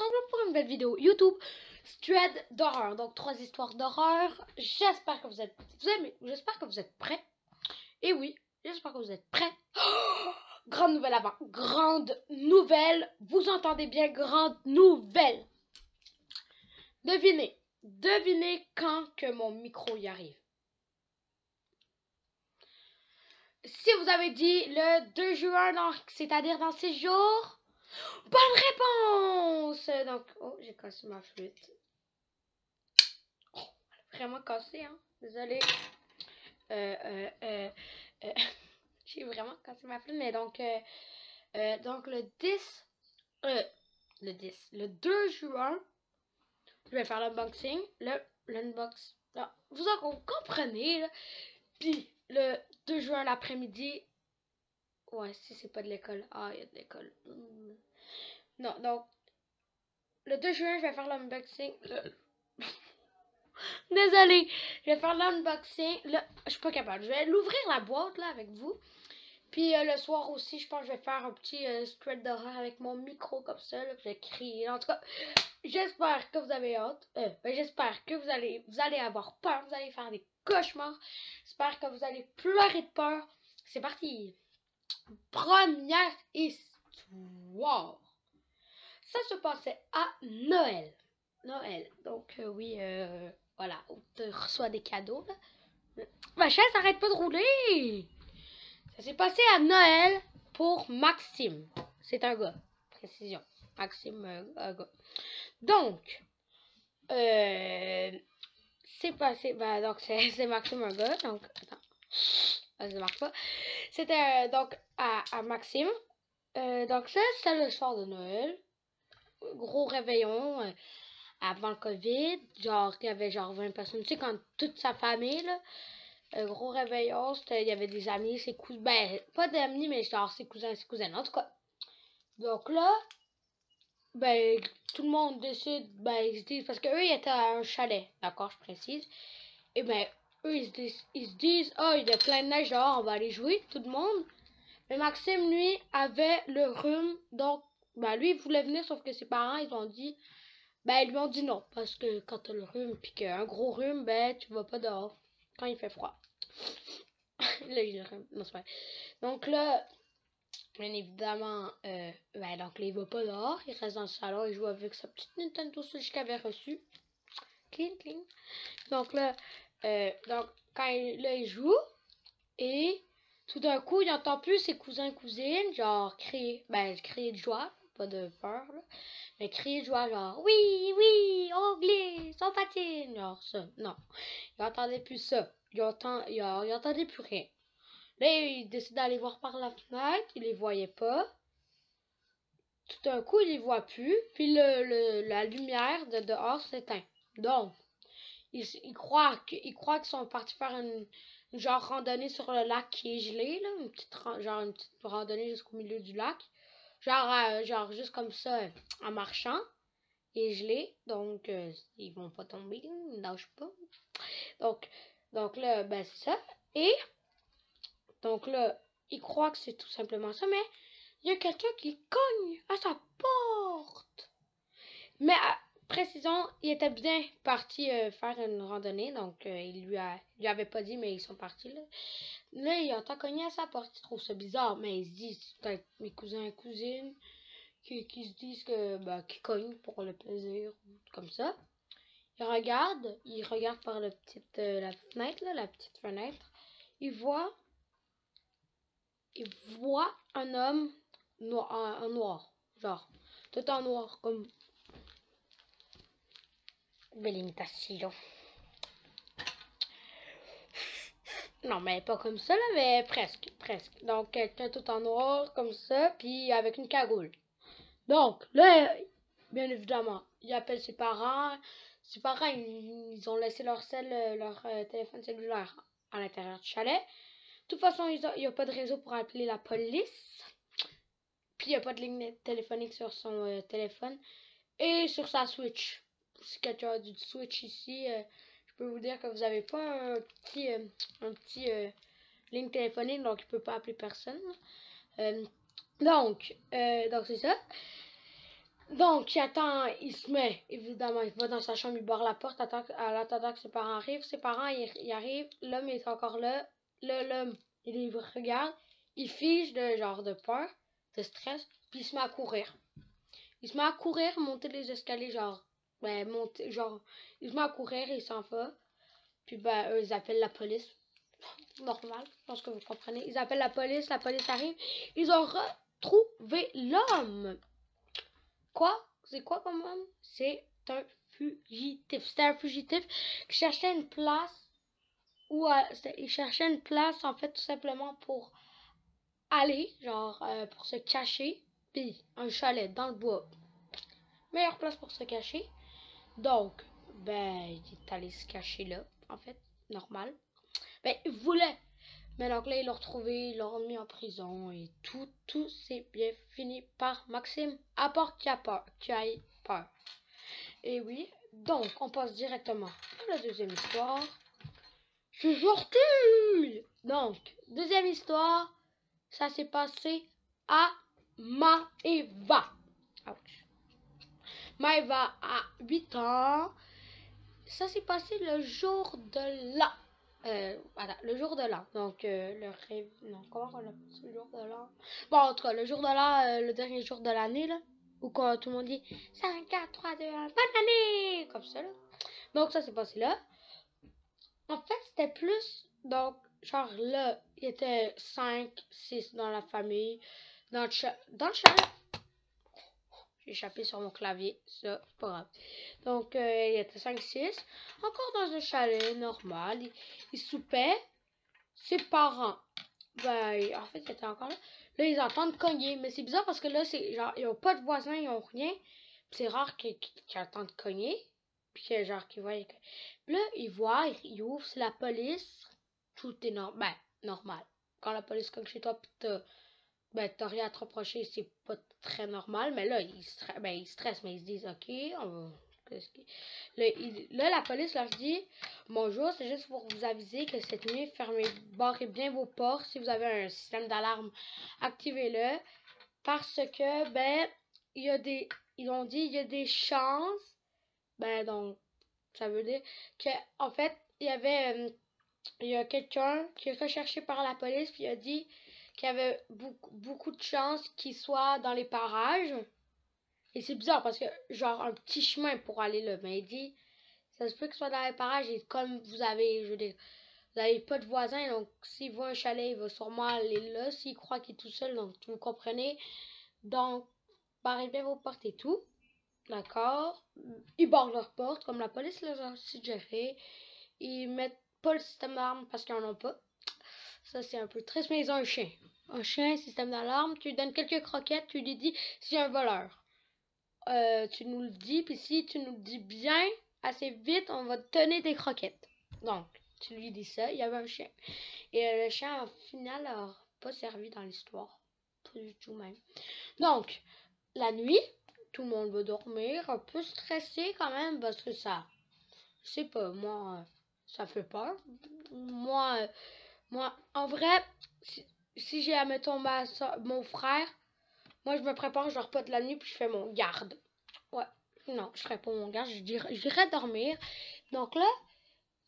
ensemble pour une nouvelle vidéo YouTube thread d'horreur. Donc 3 histoires d'horreur. J'espère que vous êtes prêts. Et oui, j'espère que vous êtes prêts. Oh, grande nouvelle avant. Grande nouvelle. Vous entendez bien, grande nouvelle. Devinez quand que mon micro y arrive. Si vous avez dit le 2 juin, c'est-à-dire dans 6 jours, bonne réponse! Donc, oh, j'ai cassé ma flûte. Oh, vraiment cassé, hein? Désolée. J'ai vraiment cassé ma flûte, mais donc le 2 juin, je vais faire l'unboxing. L'unbox. Vous comprenez, là. Puis, le 2 juin l'après-midi. Ouais, si c'est pas de l'école. Ah, il y a de l'école. Non, donc, le 2 juin, je vais faire l'unboxing. Désolée, je vais faire l'unboxing. Je suis pas capable. Je vais l'ouvrir la boîte là avec vous. Puis le soir aussi, je pense que je vais faire un petit thread d'horreur avec mon micro comme ça. Là, je vais crier. En tout cas, j'espère que vous avez hâte. J'espère que vous allez avoir peur. Vous allez faire des cauchemars. J'espère que vous allez pleurer de peur. C'est parti. Première histoire. Ça se passait à Noël. Donc oui, voilà, on te reçoit des cadeaux. Là. Ma chaise arrête pas de rouler. Ça s'est passé à Noël pour Maxime. C'est un gars, précision. Maxime, un gars. Donc, c'est passé, donc c'est Maxime, un gars. Donc, attends, ça marche pas. C'était donc à Maxime. Donc ça, c'est le soir de Noël. Gros réveillon. Avant le COVID, genre, il y avait genre 20 personnes. Tu sais, quand toute sa famille, là, gros réveillon, il y avait des amis, ses cousins, ben, pas d'amis, mais genre ses cousins, ses cousines, en tout cas. Donc là, ben, tout le monde décide, ben, ils se disent, parce qu'eux, ils étaient à un chalet, d'accord, je précise. Et ben, eux, ils se disent, oh, il y a plein de neige dehors, on va aller jouer, tout le monde. Mais Maxime, lui, avait le rhume, donc, ben, lui, il voulait venir, sauf que ses parents, ils ont dit, ben, ils lui ont dit non, parce que quand t'as le rhume, puis qu'un gros rhume, ben, tu vas pas dehors quand il fait froid. Là, j'ai le rhume. Non, c'est vrai. Donc là, bien évidemment, ben, donc là, il va pas dehors, il reste dans le salon, il joue avec sa petite Nintendo Switch qu'il avait reçue. Clean, clean. Donc là, quand il joue, et tout d'un coup, il entend plus ses cousins et cousines, genre, crier de joie, pas de peur, là. Mais crier de joie, genre, oui, on glisse, on patine, genre ça. Non, il entendait plus ça. Il entendait plus rien. Là, il décide d'aller voir par la fenêtre, il les voyait pas. Tout d'un coup, il les voit plus, puis la lumière de dehors s'éteint. Donc, il croit qu'ils sont partis faire une genre randonnée sur le lac qui est gelé, là, une petite randonnée jusqu'au milieu du lac. Genre juste comme ça, en marchant. Et gelé, donc ils vont pas tomber, ils ne nagent pas. Donc là, ben c'est ça. Et donc là, il croit que c'est tout simplement ça, mais il y a quelqu'un qui cogne à sa porte. Mais précisons, il était bien parti faire une randonnée, donc il lui avait pas dit, mais ils sont partis là. Là, il entend cogner à sa porte, il trouve ça bizarre, mais il se dit, c'est peut-être mes cousins et cousines qui se disent qu'ils cognent pour le plaisir, comme ça. Il regarde par la fenêtre, là, la petite fenêtre. Il voit un homme en noir, genre, tout en noir, comme belle imitation. Non, mais pas comme ça, là, mais presque. Donc, quelqu'un tout en noir, comme ça, puis avec une cagoule. Donc, là, bien évidemment, il appelle ses parents. Ses parents, ils ont laissé leur téléphone cellulaire à l'intérieur du chalet. De toute façon, il n'y a pas de réseau pour appeler la police. Puis, il n'y a pas de ligne téléphonique sur son téléphone. Et sur sa Switch. Si quelqu'un a du Switch ici, je peux vous dire que vous n'avez pas un petit ligne téléphonique, donc il ne peut pas appeler personne. Donc c'est ça. Donc, il attend, il se met, évidemment, il va dans sa chambre, il barre la porte, en attendant que ses parents arrivent. Ses parents, ils arrivent, l'homme est encore là. L'homme, il regarde, il fige de genre de peur, de stress, puis il se met à courir. Il se met à courir, monter les escaliers, genre, monter, genre, il se met à courir, il s'en va. Puis, eux, ils appellent la police. Normal, je pense que vous comprenez. Ils appellent la police arrive. Ils ont retrouvé l'homme. Quoi? C'est quoi comme homme? C'est un fugitif. C'était un fugitif qui cherchait une place il cherchait une place en fait tout simplement pour aller, genre pour se cacher. Puis un chalet dans le bois. Meilleure place pour se cacher. Donc, il est allé se cacher là, en fait, normal. Il voulait. Mais donc là, ils l'ont retrouvé, ils l'ont mis en prison et tout s'est bien fini par Maxime. À part qu'il a peur, qu'il ait peur. Et oui, donc on passe directement à la deuxième histoire. C'est sorti! Donc, deuxième histoire, ça s'est passé à Maëva. Ouch. Maëva a 8 ans. Ça s'est passé le jour de l'an. Le jour de l'an. Donc, le rêve. Non, comment on l'appelle le jour de l'an? Bon, en tout cas, le jour de l'an, le dernier jour de l'année, là. Où quand tout le monde dit 5, 4, 3, 2, 1, bonne année! Comme ça, là. Donc, ça s'est passé là. En fait, c'était plus. Donc, genre là, il y était 5, 6 dans la famille. Dans le chalet. J'ai échappé sur mon clavier. Ça, c'est pas grave. Donc, il y était 5, 6. Encore dans un chalet normal. Ils soupaient. Ses parents. En fait, ils étaient encore là. Là, ils entendent cogner. Mais c'est bizarre parce que là, c'est genre, ils ont pas de voisins, ils ont rien. C'est rare qu'ils entendent cogner. Puis que genre, qu'ils voient. Puis là, ils voient, ils ouvrent, c'est la police. Tout est normal. Quand la police cogne chez toi, pis t'as rien à te reprocher, c'est pas très normal. Mais là, ils stressent, mais ils se disent, OK, on va. Là, la police leur dit, bonjour, c'est juste pour vous aviser que cette nuit, barrez bien vos portes. Si vous avez un système d'alarme, activez-le. Parce que, ils ont dit, il y a des chances. Donc, ça veut dire que, en fait, il y a quelqu'un qui est recherché par la police, puis il a dit qu'il y avait beaucoup de chances qu'il soit dans les parages. Et c'est bizarre parce que, genre, un petit chemin pour aller là. Mais il dit, ça se peut qu'il soit dans les parages et comme vous avez, je veux dire, vous n'avez pas de voisin, donc s'il voit un chalet, il va sûrement aller là. S'il croit qu'il est tout seul, donc vous comprenez. Donc, barrez bien vos portes et tout. D'accord? Ils barrent leurs portes, comme la police les a suggéré. Ils mettent pas le système d'alarme parce qu'ils n'en ont pas. Ça, c'est un peu triste, mais ils ont un chien. Un chien, système d'alarme, tu lui donnes quelques croquettes, tu lui dis si un voleur. Tu nous le dis, puis si tu nous le dis bien, assez vite, on va te donner des croquettes. Donc, tu lui dis ça, il y avait un chien. Et le chien, au final, n'a pas servi dans l'histoire. Pas du tout même. Donc, la nuit, tout le monde veut dormir, un peu stressé quand même, parce que ça, je sais pas, moi, ça fait peur. Moi, en vrai, si j'ai, admettons, mon frère, moi, je me prépare, je dors pas de la nuit, puis je fais mon garde. Ouais, non, je ferais pas mon garde, j'irais dormir. Donc là,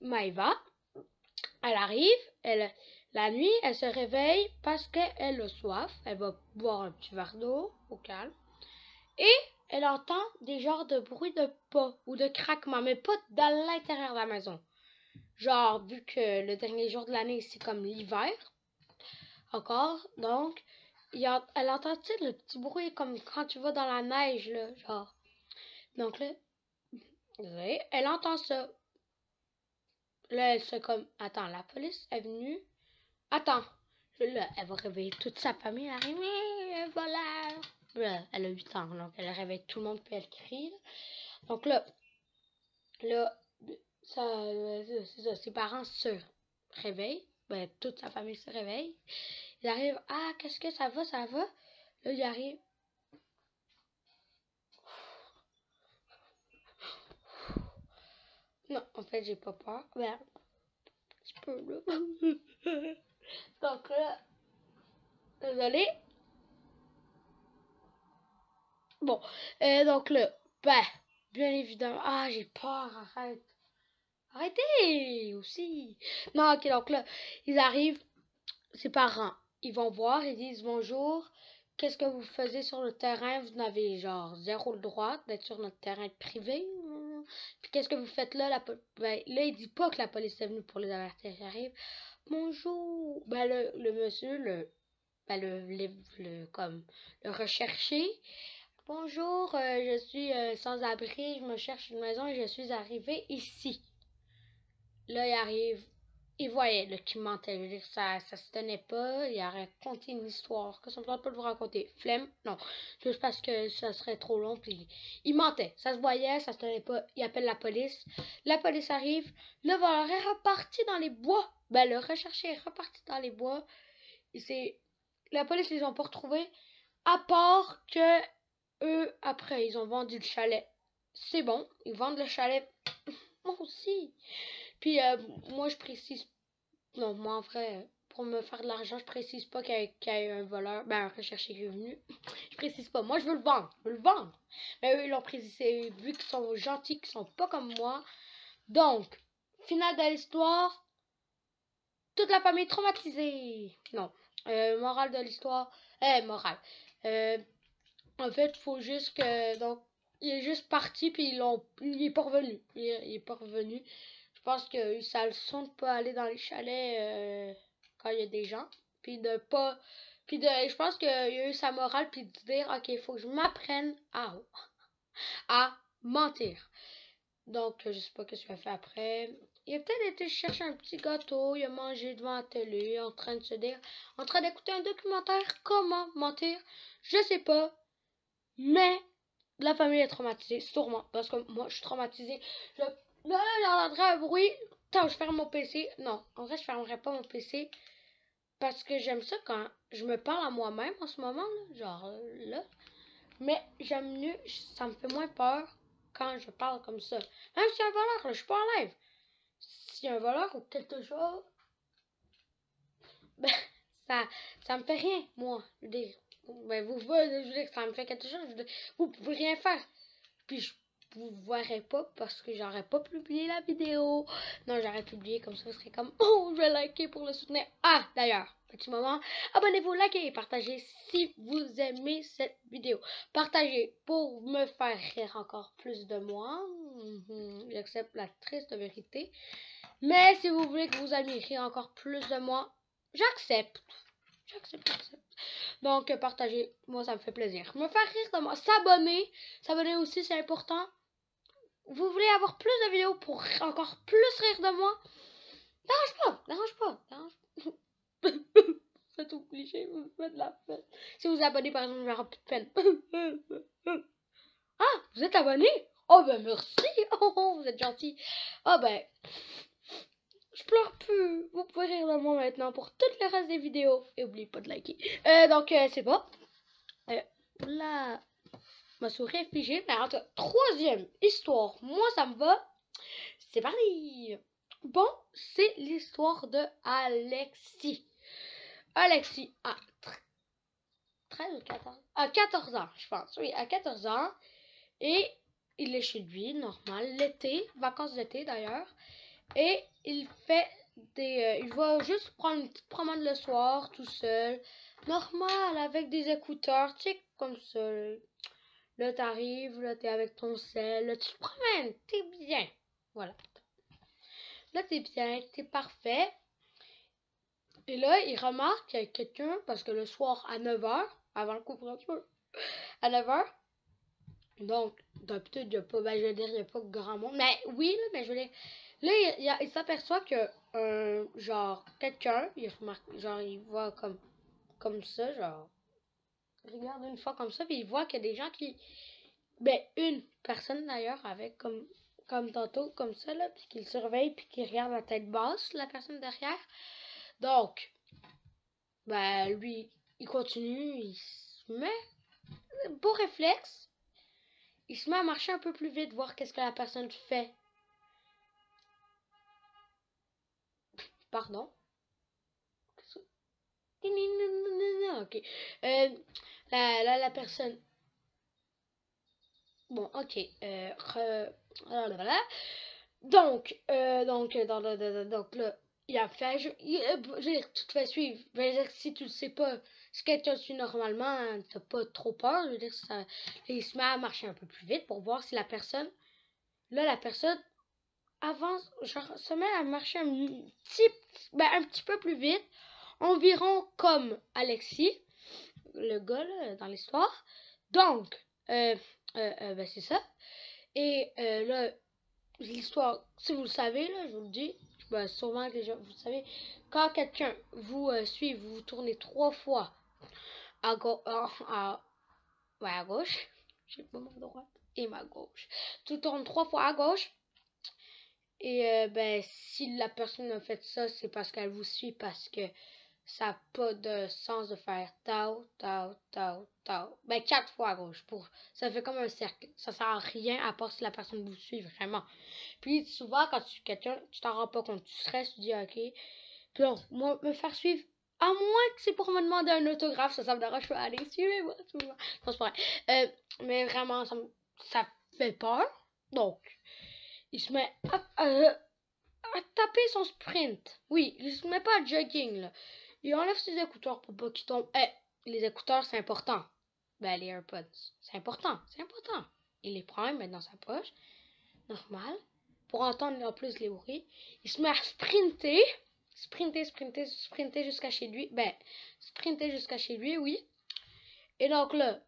Maëva, elle arrive, la nuit, elle se réveille parce qu'elle a soif. Elle va boire un petit verre d'eau au calme. Et elle entend des genres de bruits de pas ou de craquements, mais pas dans l'intérieur de la maison. Genre, vu que le dernier jour de l'année, c'est comme l'hiver, encore, donc, elle entend, tu sais, le petit bruit comme quand tu vas dans la neige, là, genre. Donc là, elle entend ça. Là, elle se comme, attends, la police est venue. Attends, là, elle va réveiller toute sa famille. Elle arrive, un voleur. Là, elle a 8 ans, donc elle réveille tout le monde, puis elle crie. Là. Donc là, c'est ça, ses parents se réveillent. Toute sa famille se réveille. Il arrive, ah, qu'est-ce que ça va, ça va? Là, il arrive. Non, en fait, j'ai pas peur. Un petit peu, là. Donc là, désolé. Bon, donc là, ben, bien évidemment. Ah, j'ai peur, arrête. Arrêtez aussi. Non, ok, donc là, ils arrivent, ses parents, ils vont voir, ils disent bonjour. Qu'est-ce que vous faisiez sur le terrain? Vous n'avez genre zéro le droit d'être sur notre terrain privé. Puis qu'est-ce que vous faites là? Ben, là, il dit pas que la police est venue pour les avertir. Il arrive. Bonjour. Ben, le monsieur, ben, comme, le recherché. Bonjour, je suis sans abri, je me cherche une maison et je suis arrivé ici. Là, il arrive, il voyait là, qu'il mentait. Je veux dire, ça se tenait pas. Il a raconté une histoire que ça me tente pas de vous raconter. Flemme, non. Juste parce que ça serait trop long. Puis il mentait. Ça se voyait, ça se tenait pas. Il appelle la police. La police arrive. Le voleur est reparti dans les bois. Ben, le recherché est reparti dans les bois. La police les ont pas retrouvés. À part que eux, après, ils ont vendu le chalet. C'est bon, ils vendent le chalet. Moi aussi. Puis moi, je précise. Non, moi, en vrai, pour me faire de l'argent, je précise pas qu'il y ait un voleur. Ben, un recherché qui est venu. Je précise pas. Moi, je veux le vendre. Je veux le vendre. Mais eux, ils l'ont précisé. Vu qu'ils sont gentils, qu'ils sont pas comme moi. Donc, finale de l'histoire. Toute la famille traumatisée. Non. Morale de l'histoire. Morale. Euh, En fait, faut juste que. Donc, il est juste parti, puis il est pas revenu. Il est pas revenu. Je pense qu'il a eu sa leçon de pas aller dans les chalets quand il y a des gens. Puis de pas. Je pense qu'il a eu sa morale, puis de dire, ok, il faut que je m'apprenne à mentir. Donc, je sais pas ce qu'il a fait après. Il a peut-être été chercher un petit gâteau, il a mangé devant la télé, en train de se dire, en train d'écouter un documentaire, comment mentir, je sais pas. Mais la famille est traumatisée, sûrement. Parce que moi, je suis traumatisée. Là, j'entendrai un bruit. Attends, je ferme mon PC. Non, en vrai, je fermerai pas mon PC. Parce que j'aime ça quand je me parle à moi-même en ce moment. Là, genre là. Mais j'aime mieux, ça me fait moins peur quand je parle comme ça. Même si y a un voleur, là, je suis pas en live. S'il y a un voleur ou quelque chose, ben, ça, ça me fait rien, moi. Ben, je veux dire que ça me fait quelque chose. Vous pouvez rien faire. Puis je vous verrai pas parce que j'aurais pas publié la vidéo. Non, j'aurais publié comme ça, ce serait comme oh, je vais liker pour le soutenir. Ah, d'ailleurs, petit moment, abonnez-vous, likez et partagez si vous aimez cette vidéo. Partagez pour me faire rire encore plus de moi. J'accepte la triste vérité. Mais si vous voulez que vos amis rient encore plus de moi, j'accepte. J'accepte. Donc, partagez. Moi, ça me fait plaisir. Me faire rire de moi. S'abonner. S'abonner aussi, c'est important. Vous voulez avoir plus de vidéos pour encore plus rire de moi? Dérange pas. C'est tout cliché. Vous me faites de la peine. Si vous abonnez, par exemple, j'aurai plus de peine. Ah, vous êtes abonné? Oh, ben merci. Oh, vous êtes gentil. Oh, ben. Je pleure plus. Vous pouvez rire de moi maintenant pour tout le reste des vidéos. Et n'oubliez pas de liker. Donc, c'est bon. Là, ma souris est figée. Mais entre troisième histoire, moi ça me va. C'est parti. Bon, c'est l'histoire de Alexis. Alexis a 13 ou 14 à 14 ans, je pense. Oui, à 14 ans. Et il est chez lui, normal. L'été, vacances d'été d'ailleurs. Et il fait il va juste prendre une petite promenade le soir, tout seul. Normal, avec des écouteurs, tu sais, comme ça. Là, t'arrives, là, t'es avec ton sel, là, tu te promènes, t'es bien. Voilà. Là, t'es bien, t'es parfait. Et là, il remarque qu'il y a quelqu'un, parce que le soir, à 9h, avant le couvre-feu, à 9h, donc, d'habitude, il n'y a pas, ben, je veux dire, il n'y a pas grand monde. Mais oui, là, mais je veux dire, là, il s'aperçoit que, genre, quelqu'un, il remarque, genre, il voit comme ça, genre, il regarde une fois comme ça, puis il voit qu'il y a des gens qui, ben, une personne d'ailleurs, avec comme tantôt, comme ça, là, puis qu'il surveille, puis qu'il regarde la tête basse, la personne derrière. Donc, ben, lui, il continue, il se met, beau réflexe, il se met à marcher un peu plus vite, voir qu'est-ce que la personne fait. Pardon. Ok. La personne Bon, ok. Blablabla. Donc, donc là, il a fait. Je veux dire, tu te fais suivre. Je veux dire, si tu le sais pas, si quelqu'un le suit normalement, t'as pas trop peur. Je veux dire, ça, il se met à marcher un peu plus vite pour voir si la personne. Là, la personne avance, genre, se met à marcher un petit peu plus vite, environ comme Alexis, le gars là, dans l'histoire. Donc, ben c'est ça. Et là, l'histoire, si vous le savez, là, je vous le dis, ben, sûrement que déjà vous le savez, quand quelqu'un vous suit, vous vous tournez 3 fois à, ouais, à gauche, j'ai pas ma droite et ma gauche. Tu tournes 3 fois à gauche. Et ben, si la personne a fait ça, c'est parce qu'elle vous suit, parce que ça n'a pas de sens de faire tao, tao, tao, tao. Ben, 4 fois à gauche. Ça fait comme un cercle. Ça sert à rien à part si la personne vous suit vraiment. Puis souvent, quand tu suis quelqu'un, tu t'en rends pas compte. Tu stresses, tu dis ok. Puis non, moi, me faire suivre, à moins que c'est pour me demander un autographe, ça me dérange pas. Allez, suivez-moi. Non, c'est pas vrai. Mais vraiment, ça fait peur. Donc, il se met à taper son sprint. Oui, il se met pas à jogging, là. Il enlève ses écouteurs pour pas qu'il tombe. Les écouteurs, c'est important. Ben, les AirPods, c'est important, c'est important. Il les prend, il met dans sa poche, normal, pour entendre en plus les bruits. Il se met à sprinter jusqu'à chez lui. Ben, sprinter jusqu'à chez lui, oui. Et donc là,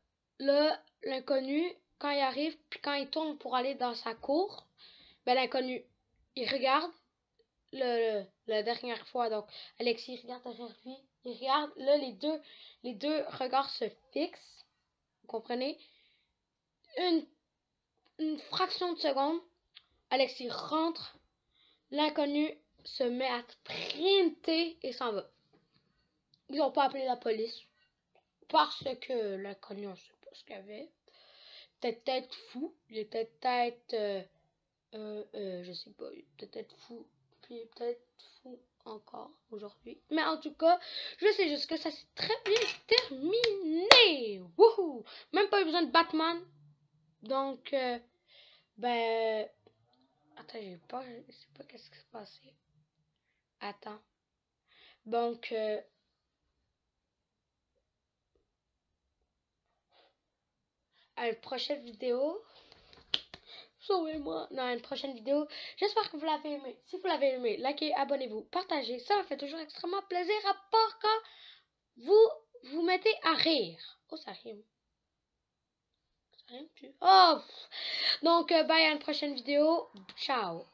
l'inconnu, quand il arrive, puis quand il tourne pour aller dans sa cour, ben, l'inconnu, il regarde, la dernière fois, donc Alexis regarde derrière lui, il regarde, là les deux regards se fixent, vous comprenez? Une fraction de seconde, Alexis rentre, l'inconnu se met à sprinter et s'en va. Ils n'ont pas appelé la police parce que l'inconnu, on ne sait pas ce qu'il avait. Peut-être fou, il était peut-être je sais pas, peut-être fou, puis peut-être fou encore aujourd'hui. Mais en tout cas, je sais juste que ça s'est très bien terminé. Wouhou! Même pas eu besoin de Batman. Donc, ben, attends, j'ai pas, je sais pas qu'est-ce qui s'est passé. Attends. Donc, à une prochaine vidéo. Sauvez-moi dans une prochaine vidéo. J'espère que vous l'avez aimé. Si vous l'avez aimé, likez, abonnez-vous, partagez. Ça me fait toujours extrêmement plaisir, à part quand vous mettez à rire. Oh, ça rime. Ça rime plus. Oh! Donc, bye à une prochaine vidéo. Ciao.